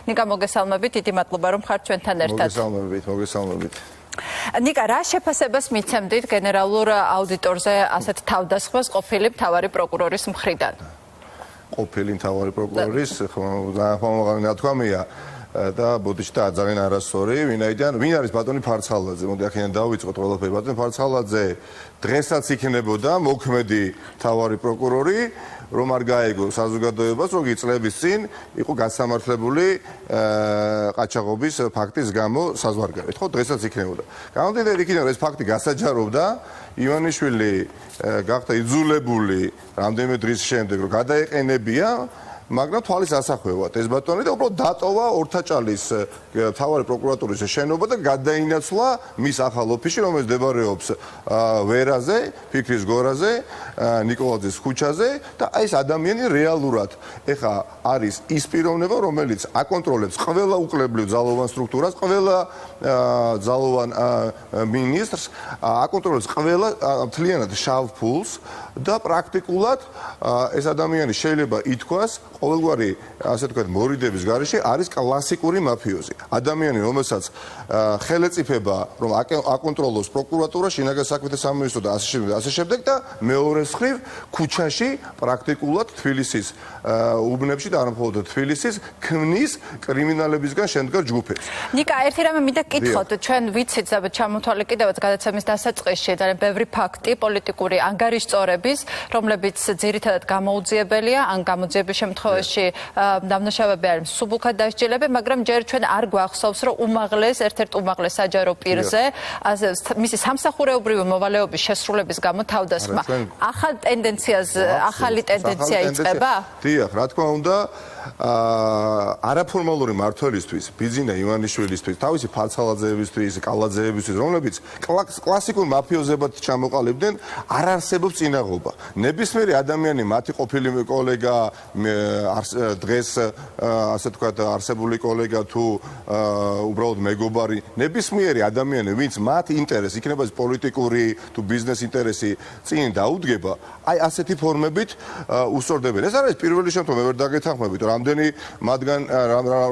ნიკა მოგესალმებით, დიდი მადლობა რომ ხართ ჩვენთან ერთად. მოგესალმებით. ნიკა, რა შეფასებას მიცემდით გენერალურ აუდიტორზე ასეთ თავდასხმას ყოფილი მთავარი პროკურორის მხრიდან? ყოფილი მთავარი პროკურორის ძალიან ნათქვამია და ბოდიშთა ძალიან არასწორი, ვინ არის ბატონი ფარცხალაძე? მოდი აქედან დავიწყოთ ყველაფერი. ბატონი ფარცხალაძე დღესაც იქნებოდა მოქმედი მთავარი პროკურორი, რომ არ გაეგო საზოგადოებას, რომ წლების წინ იყო გასამართლებული ყაჩაღობის ფაქტის გამო საზღვარგარეთ. ხო, დღესაც იქნებოდა. გამომდინარე იქიდან, რომ ეს ფაქტი გასაჯაროვდა, ივანიშვილი გახდა იძულებული რამდენიმე დღის შემდეგ, რომ გადაეყენებია, მაგრამ თვალის ასახვევად ეს ბატონი და უბრალოდ დატოვა ორთაჭალის მთავარი პროკურატურის შენობა და გადაინაცვლა მის ახალ ოფისში, რომელიც მდებარეობს ვერაზე, ფიქრის გორაზე, ნიკოლაძის ქუჩაზე და ეს ადამიანი რეალურად ეხა არის ის პიროვნება, რომელიც აკონტროლებს ყველა უკლებრივ ძალოვან სტრუქტურას, ყველა ძალოვან მინისტრს, აკონტროლებს ყველა მთლიანად შავ ფულს და პრაქტიკულად ეს ადამიანი შეიძლება ითქვას ყოველგვარი ასე ვთქვათ მორიდების გარეშე არის კლასიკური მაფიოზი. ადამიანი, რომელსაც ხელეწიფება რომ აკონტროლოს პროკურატურა, შინაგან საქმეთა სამინისტრო და ასე შემდეგ და მეორე მხრივ ქუჩაში პრაქტიკულად თბილისის უბნებში და არ მხოლოდ თბილისის ქმნის კრიმინალებისგან შემდგარ ჯგუფებს. ნიკა, ერთი რამე მინდა გკითხოთ, ჩვენ ვიცით ჩამოთვალე კიდევაც გადაცემის დასაწყისში ძალიან ბევრი ფაქტი პოლიტიკური ანგარიშწორების, რომლებიც ძირითადად გამოუძიებელია, ან გამოძიების შემთხვევაში დამნაშავეები არის მსუბუქად დასჯილები, მაგრამ ჯერ ჩვენ არ გვახსოვს, რომ ერთ-ერთ უმაღლეს საჯარო პირზე მისი სამსახურეობრივი მოვალეობის შესრულების გამო თავდასხმა. ახალი ტენდენცია იწყება? დიახ, რა თქმა უნდა, არაფორმალური მმართველისთვის, ბიძინა ივანიშვილისთვის, თავისი ფარცხალაძეებისთვის, კალაძეებისთვის, რომლებიც კლასიკურ მაფიოზებად ჩამოყალიბდნენ, არ არსებობს წინაღობა. ნებისმიერი ადამიანი, მათი ყოფილი კოლეგა, დღეს ასე ვთქვათ, არსებული კოლეგა თუ უბრალოდ მეგობარი, ნებისმიერი ადამიანი, ვინც მათ ინტერესი, იქნება ეს პოლიტიკური თუ ბიზნეს ინტერესი წინ დაუდგება, აი ასეთი ფორმებით უსწორდებენ. ეს არის პირველი შემთხვევა, მე ვერ დაგეთანხმებით, რამდენი მათგან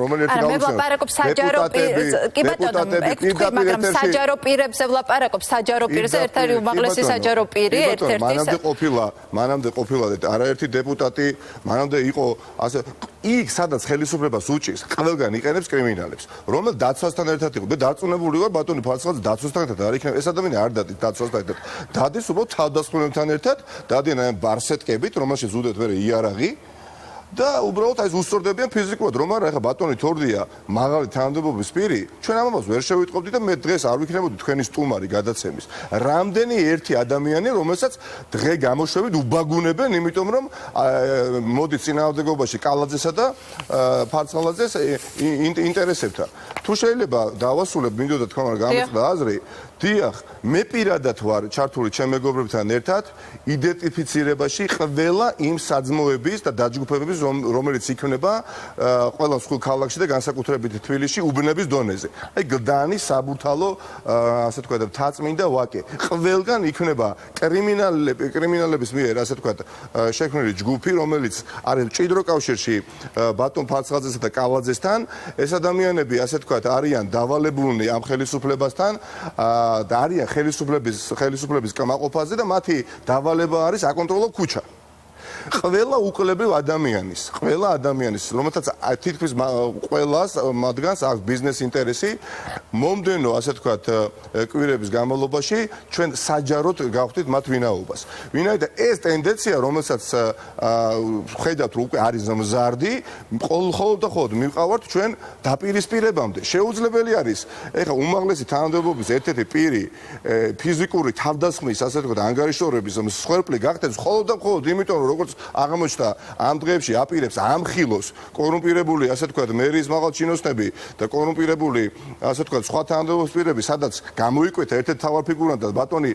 რომელი ერთი გაუჩნდა. მე ვლაპარაკობ საჯარო პირებზე, კი ბატონო, ეგ თქვი, მაგრამ საჯარო პირებზე ვლაპარაკობ, საჯარო პირზე ერთ-ერთი უმაღლესი საჯარო პირი, ერთ-ერთი მანამდე ყოფილა არაერთი დეპუტატი, მანამდე იყო ასე იქ სადაც ხელისუფლებას უჭირს, ყველგან იყენებს კრიმინალებს, რომელ დაცვასთან ერთად იყო. მე დარწმუნებული ვარ, ბატონი ფარცხალაძე დაცვასთან ერთად არ იქნება. ეს ადამიანი არ დადის დაცვასთან ერთად. დადის უბრალოდ თავდასხმელებთან ერთად, დადიან აი ბარსეტკებით, რომელშიც უდეთ ვერე იარაღი და უბრალოდ აი უსწორდებიან ფიზიკურად, რომ არა, ეხა ბატონი თორდია მაღალი თანამდებობის პირი, ჩვენ ამას ვერ შევიტყობდით და მე დღეს არ ვიქნებოდი თქვენი სტუმარი გადაცემის. რამდენი ერთი ადამიანი, რომელსაც დღე გამოშვებით უბაგუნებენ, იმიტომ რომ მოდი წინააღმდეგობაში კალაძესა და ფარცხალაძეს ინტერესებთან. თუ შეიძლება დავასრულებ, მინდოდა თქვა, მაგრამ გამეწყდა აზრი. დიახ, მე პირადად ვარ ჩართული ჩემ მეგობრებთან ერთად იდენტიფიცირებაში ყველა იმ საძმოების და დაჯგუფებების, რომელიც იქნება ყველა მსხვილ ქალაქში და განსაკუთრებით თბილისში უბნების დონეზე. აი გლდანი, საბურთალო, ასე ვთქვათ, მთაწმინდა ვაკე. ყველგან იქნება კრიმინალების მიერ, ასე ვთქვათ, შექმნილი ჯგუფი, რომელიც არის მჭიდრო კავშირში ბატონ ფარცხალაძესა და კალაძესთან. ეს ადამიანები, ასე ვთქვათ, არიან დავალებულნი ამ ხელისუფლებასთან და არიან ხელისუფლების კმაყოფაზე და მათი დავალება არის აკონტროლო ქუჩა. ყველა უკლებრივ ადამიანის, რომელთაც თითქმის ყველას მათგანს აქვს ბიზნეს ინტერესი, მომდენო, ასე ვთქვათ, კვირების განმავლობაში ჩვენ საჯაროდ გავხდით მათ ვინაობას. ვინაიდან ეს ტენდენცია, რომელსაც ხედავთ, რომ უკვე არის მზარდი, ხოლმე და ხოლმე მივყავართ ჩვენ დაპირისპირებამდე. შეუძლებელი არის, ეხლა უმაღლესი თანამდებობის ერთ-ერთი პირი ფიზიკური თავდასხმის, ასე ვთქვათ, ანგარიშორების მსხვერპლი გახდეს მხოლოდ და მხოლოდ იმიტომ, რომ როგორც აღმოჩნდა ამ დღეებში აპირებს ამხილოს კორუმპირებული, ასე ვთქვათ, მერის მაღალჩინოსნები და კორუმპირებული, ასე ვთქვათ, სხვა თანამდებობის პირები, სადაც გამოიკვეთა ერთ-ერთი თავფიგურანტად ბატონი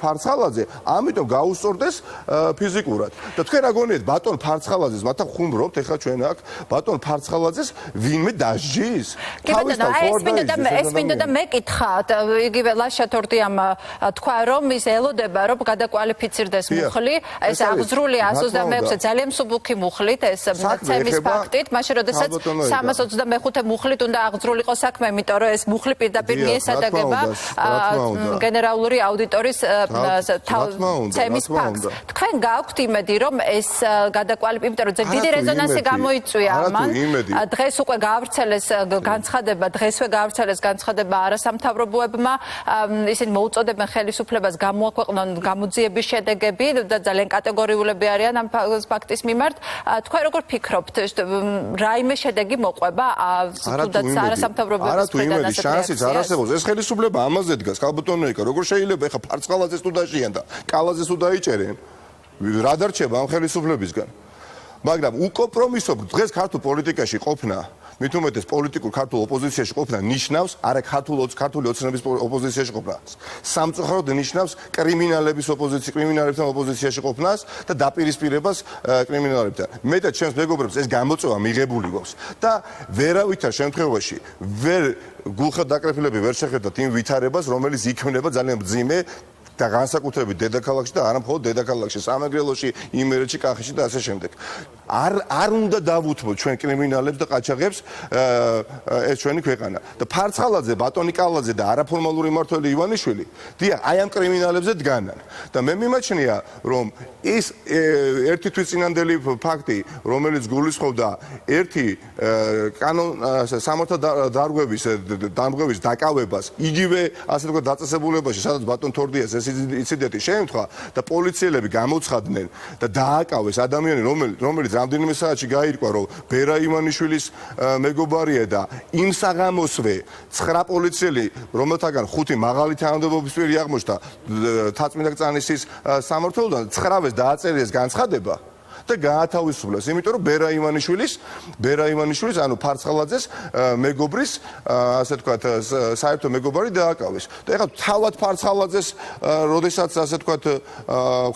ფარცხალაძე, ამიტომ გაუსწორდეს ფიზიკურად. და თქვენ რა გონიათ, ბატონ ფარცხალაძეს, მათ ხუმრობთ ეხლა ჩვენ აქ, ბატონ ფარცხალაძეს ვინმე დასჯის? ეს მინდა და მეკითხა, იგივე ლაშა თორდიამ თქვა, რომ ის ელოდება, რომ გადაკვალიფიცირდეს მუხლი, ეს აღძრული 326-ე ძალიან მსუბუქი მუხლით ეს ცემის ფაქტით, მაშინ როდესაც 325-ე მუხლით უნდა აღძრულიყო საქმე, იმიტომ რომ ეს მუხლი პირდაპირ მიესადაგება გენერალური აუდიტორის ცემის ფაქტს. თქვენ გაქვთ იმედი, რომ ეს გადაკვალიფიკება, იმიტომ რომ დიდი რეზონანსი გამოიწვია ამან. დღეს უკვე გაავრცელეს განცხადება არასამთავრობოებმა, ისინი მოუწოდებენ ხელისუფლებას გამოაქვეყნონ გამოძიების შედეგები და ძალიან კატეგორიულები არიან ამ ფაქტის მიმართ. თქვენ როგორ ფიქრობთ, რაიმე შედეგი მოყვება თუნდაც არასამთავრობოების მხრიდან ასეთ შანსიც არ არსებობს. ეს ხელისუფლება ამაზე დგას, ხალბატონო ეკა, როგორ შეიძლება ეხა ფარცხალაძეს თუ დაჟიან და კალაძეს თუ დაიჭერენ? რა დარჩება ამ ხელისუფლებისგან? მაგრამ უკომპრომისო დღეს ქართულ პოლიტიკაში ყოფნა, მით უმეტეს პოლიტიკურ ქართულ ოპოზიციაში ყოფნა ნიშნავს, არა ქართული ოცნების ოპოზიციაში ყოფნას. სამწუხაროდ ნიშნავს კრიმინალების კრიმინალებთან ოპოზიციაში ყოფნას და დაპირისპირებას კრიმინალებთან. მე და ჩემს მეგობრებს ეს გამოწვევა მიღებული გვაქვს და ვერავითარ შემთხვევაში ვერ გულხად დაკრეფილები ვერ შეხედათ იმ ვითარებას, რომელიც იქმნება ძალიან მძიმე და განსაკუთრებით დედაქალაქში და არა მხოლოდ დედაქალაქში, სამეგრელოში, იმერეთში, კახეთში და ასე შემდეგ. არ უნდა დავუთმოთ ჩვენ კრიმინალებს და ყაჩაღებს ეს ჩვენი ქვეყანა. და ფარცხალაძე, ბატონი კალაძე და არაფორმალური მმართველი ივანიშვილი, დიახ, აი ამ კრიმინალებზე დგანან. და მე მიმაჩნია, რომ ის ერთი თვითწინანდელი ფაქტი, რომელიც გულისხმობდა ერთი სამართალ დამღების დაკავებას, იგივე ასე ვთქვათ დაწესებულებაში, სადაც ბატონ თორდიას ეს ინციდენტი შეემთხვა და პოლიციელები გამოცხადდნენ და დააკავეს ადამიანი, რომელიც რამდენიმე საათში გაირკვა, რომ ბერა ივანიშვილის მეგობარია და იმ საღამოსვე 9 პოლიციელი, რომელთაგან 5 მაღალი თანამდებობის პირი აღმოჩნდა თაწმინდა კრწანისის სამმართველოდან, 9-ს დააწერიეს განცხადება და გაათავისუფლეს, იმიტომ რომ ბერა ივანიშვილის, ანუ ფარცხალაძეს მეგობრის, ასე ვთქვათ, საერთო მეგობარი დააკავეს. და ეხლა თავად ფარცხალაძეს, როდესაც ასე ვთქვათ,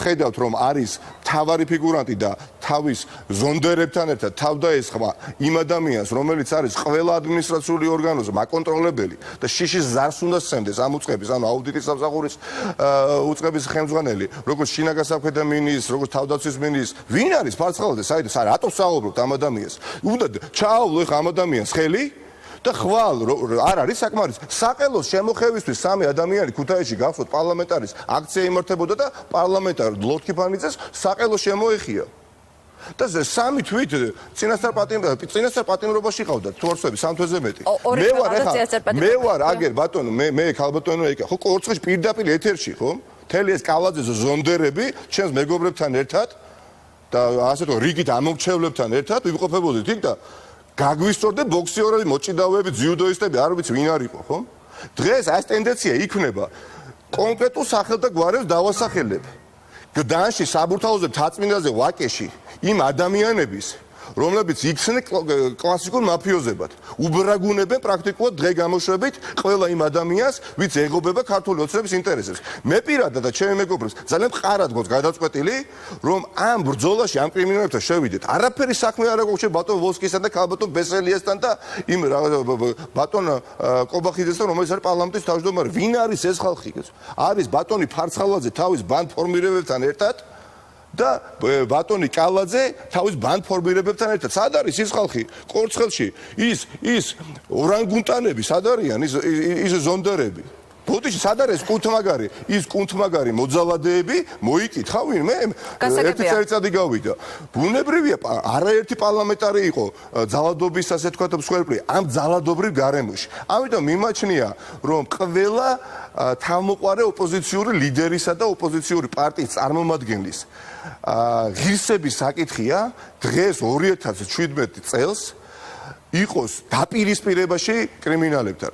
ხედავთ, რომ არის მთავარი ფიგურანტი და თავის ზონდერებთან ერთად თავდაესხმა იმ ადამიანს, რომელიც არის ყველა ადმინისტრაციული ორგანოს მაკონტროლებელი და შიშის ზარს უნდა სცემდეს ამ უწყების, ანუ აუდიტის სამსახურის უწყების ხელმძღვანელი, როგორც შინაგან საქმეთა მინისტრს, როგორც თავდაცვის მინისტრს, ვინ არის ფარცხალაძე, საერთოდ რატო საუბრობთ ამ ადამიანს? უნდა ჩაავლო ეხა ამ ადამიანს ხელი და ხვალ არ არის საკმარის. საყელოს შემოხევისთვის 3 ადამიანი ქუთაისში გახსოვთ პარლამენტარის აქცია იმართებოდა და პარლამენტარ ლოთქიფანიძეს საყელო შემოეხია. და 3 თვით წინასწარ პატიმრობაში ყავდა თორსები 3 თვეზე მეტი. მე ვარ აგერ ბატონო, მე ქალბატონო ეკა, ხო კორცხეში პირდაპირ ეთერში, ხო? მთელი ეს კალაძეს ზონდერები ჩემს მეგობრებთან ერთად და ასე თქო რიგით ამომრჩევლებთან ერთად ვიმყოფებოდით იქ და გაგვისწორდნენ ბოქსიორები, მოჭიდავეები, ძიუდოისტები, არ ვიცი ვინ არისო, ხო? დღეს ეს ტენდენცია იქნება კონკრეტულ სახელთა გვარებს დავასახელებ. გდანში, საბურთალოზე, თაწმინდაზე, ვაკეში იმ ადამიანების, რომლებიც იქცნენ კლასიკურ მაფიოზებად, უბრაგუნებენ პრაქტიკულად დღე გამოშვებით ყველა იმ ადამიანს, ვინც ეღობება ქართული ოცნების ინტერესებს. მე პირადად და ჩემი მეგობრებს ძალიან მყარად გვაქვს გადაწყვეტილი, რომ ამ ბრძოლაში ამ კრიმინალებთან შევიდეთ. არაფერი საქმე არ აქვს ბატონ ვოლსკისთან და ქალბატონ ბესელიასთან და იმ ბატონ კობახიძესთან, რომელიც არის პარლამენტის თავმჯდომარე. ვინ არის ეს ხალხი? არის ბატონი ფარცხალაძე თავის ბანდ ფორმირებებთან ერთად და ბატონი კალაძე თავის ბანდ ფორმირებებთან ერთად. სად არის ის ხალხი? კორცხელში ის ორანგუტანები, სად არიან ის ზონდერები? ბოდიში სად არის კუნთმაგარი? ის კუნთმაგარი მოძალადეები მოიკითხა ვინმე? ერთი წელიწადი გავიდა. ბუნებრივია, არაერთი პარლამენტარი იყო ძალადობის, ასე ვთქვათ, მსხვერპლი ამ ძალადობრივ გარემოში. ამიტომ მიმაჩნია, რომ ყველა თავმოყარე ოპოზიციური ლიდერისა და ოპოზიციური პარტიის წარმომადგენლის ღირსების საკითხია დღეს 2017 წელს იყოს დაპირისპირებაში კრიმინალებთან.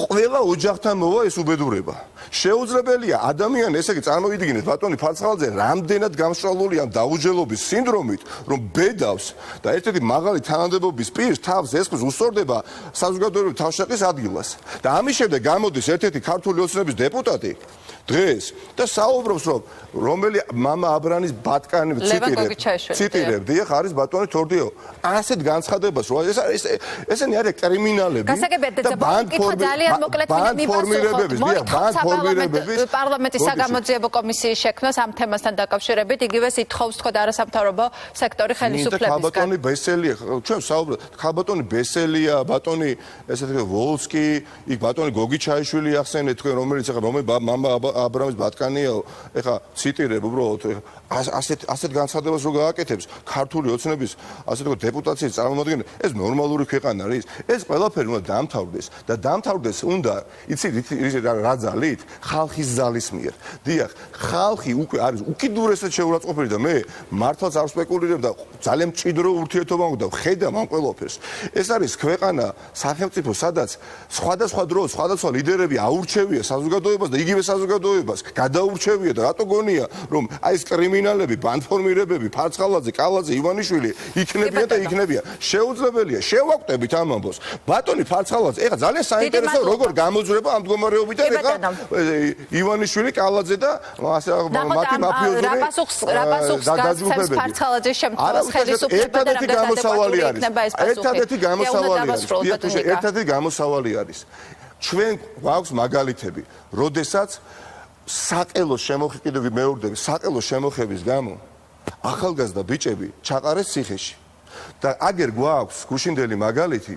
ყველა ოჯახთან მოვა ეს უბედურება. შეუძლებელია ადამიანი, ესე იგი წარმოვიდგინეთ ბატონი ფარცხალაძე რამდენად გამშვალულია დაუჯელობის სინდრომით, რომ ბედავს და ერთ-ერთი მაღალი თანამდებობის პირს თავს ესხმის უსწორდება საზოგადოებრივი თავშეყრის ადგილას. და ამის შემდეგ გამოდის ერთ-ერთი ქართული ოცნების დეპუტატი დღეს და საუბრობს, რომ რომელი მამა აბრანის ბატკანი ციტირებ, დიახ, არის ბატონი თორდიო. ასეთ განცხადებას რო ესენი არის კრიმინალები და ბანდ ფორმირებების, დიახ, ბანდ პარლამენტის საგამოძიებო კომისიის შექმნას ამ თემასთან დაკავშირებით იგივეს ითხოვს თქო არასამთავრობო სექტორი ხელისუფლებისგან. ქალბატონი ბესელია, ჩვენ საუბრობთ, ქალბატონი ბესელია, ბატონი ესეთი ვოლსკი, იქ ბატონი გოგი ჩაიშვილი ახსენეთ თქვენ, რომელიც ახლა მამა აბრამის ბატკანიაო, ეხა ციტირებ უბრალოდ, ასეთ განცხადებას რო გააკეთებს ქართული ოცნების, ასე თქო, დეპუტაციის წარმომადგენელი, ეს ნორმალური ქვეყანა არის. ეს ყველაფერი უნდა დამთავრდეს და დამთავრდეს უნდა, იცით რა ძალით? ხალხის ძალის მიერ. დიახ, ხალხი უკვე არის უკიდურესად შეურაცხყოფილი და მე მართლაც არ სპეკულირებ და ძალიან მჭიდრო ურთიერთობა მქონდა ხედავ ამ ყველაფერს. ეს არის ქვეყანა, სახელმწიფო, სადაც სხვადასხვა დროს სხვადასხვა ლიდერები აურჩევია საზოგადოებას და იგივე საზოგადოებას გადაურჩევია და რატო გონია რომ აი ეს კრიმინალები, ბანდფორმირებები, ფარცხალაძე, კალაძე, ივანიშვილი იქნებიან და იქნებიან. შეუძლებელია შევაკვდებით ამ ამბოს. ბატონი ფარცხალაძე, ეხლა ძალიან საინტერესო როგორ გამოძვრება ამ მდგომარეობიდან ეხლა ივანიშვილი, კალაძე და მათი მაფიოზური დაჯგუფებები. ფარცხალაძის შემთხვევაში ხელისუფლება და ერთადერთი გამოსავალი არის. ერთადერთი გამოსავალი არის. ჩვენ გვაქვს მაგალითები, როდესაც საყელოს შემოხიდები მეორდები, საყელოს შემოხების გამო ახალგაზრდა ბიჭები ჩაყარეს ციხეში. და აგერ გვაქვს გუშინდელი მაგალითი,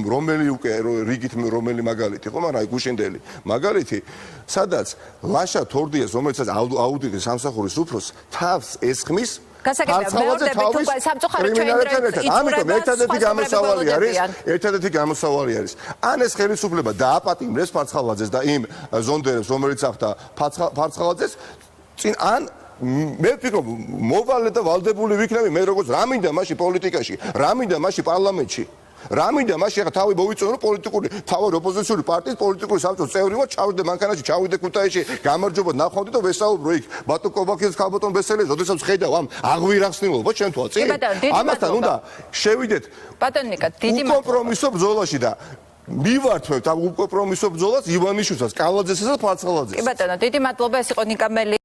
რომელი უკვე რიგით რომელი მაგალითი, ხო, მაგრამ აი გუშინდელი მაგალითი, სადაც ლაშა თორდიას, რომელსაც აუდიტის სამსახურის უფროს თავს ესხმის ამიტომ ერთადერთი გამოსავალი არის. ან ეს ხელისუფლება დააპატიმრეს ფარცხალაძეს და იმ ზონდერებს, რომელიც ახდა ფარცხალაძეს, წინ ან მე ვფიქრობ, მოვალე და ვალდებული ვიქნები მე როგორც რა მინდა მასში პოლიტიკაში, რა მინდა მასში პარლამენტში. რა მინდა მასში ახლა თავი მოვიწონო პოლიტიკური თავი ოპოზიციური პარტიის პოლიტიკური საბჭოს წევრი ვარ, ჩავდე მანქანაში, ჩავიდე ქუთაისში, გამარჯობა ნახვამდი და ვესაუბრო იქ ბატონ კობაქიძის ქალბატონ ბესელეს, როდესაც ხედავ ამ აღვირახსნილობას ჩვენ თვალ წინ. ამასთან უნდა შევიდეთ ბატონ ნიკა, დიდი მადლობა. უკომპრომისო ბრძოლაში და მივართვევთ ამ უკომპრომისო ბრძოლას ივანიშვილსაც, კალაძესა და ფარცხალაძეს. კი ბატონო, დიდი მადლობა, ეს იყო ნიკა მელი.